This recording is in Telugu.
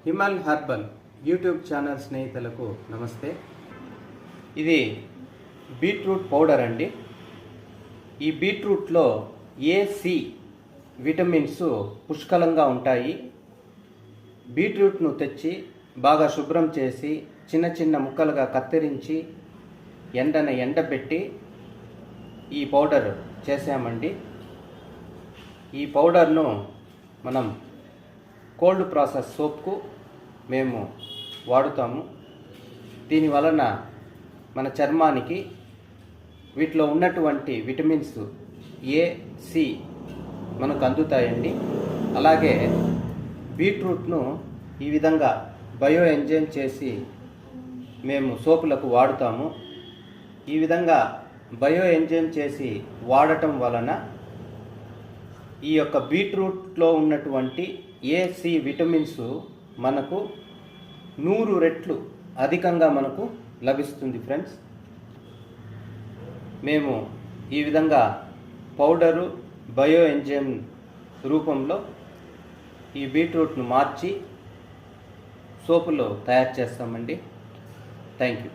హిమల్ హర్బల్ యూట్యూబ్ ఛానల్ స్నేహితులకు నమస్తే. ఇది బీట్రూట్ పౌడర్ అండి. ఈ బీట్రూట్లో ఏ-సి విటమిన్స్ పుష్కలంగా ఉంటాయి. బీట్రూట్ను తెచ్చి బాగా శుభ్రం చేసి చిన్న చిన్న ముక్కలుగా కత్తిరించి ఎండబెట్టి ఈ పౌడర్ చేసామండి. ఈ పౌడర్ను మనం కోల్డ్ ప్రాసెస్ సోప్కు మేము వాడుతాము. దీని వలన మన చర్మానికి వీటిలో ఉన్నటువంటి విటమిన్స్ ఏ-సి మనకు అందుతాయండి. అలాగే బీట్రూట్ను ఈ విధంగా బయో ఎంజైమ్ చేసి మేము సోపులకు వాడుతాము. ఈ విధంగా బయో ఎంజైమ్ చేసి వాడటం వలన ఈ యొక్క బీట్రూట్లో ఉన్నటువంటి ఏ-సి విటమిన్స్ మనకు 100 రెట్లు అధికంగా మనకు లభిస్తుంది ఫ్రెండ్స్. మేము ఈ విధంగా పౌడరు బయో ఎంజైమ్ రూపంలో ఈ బీట్రూట్ను మార్చి సోపులో తయారు చేస్తామండి. Thank you.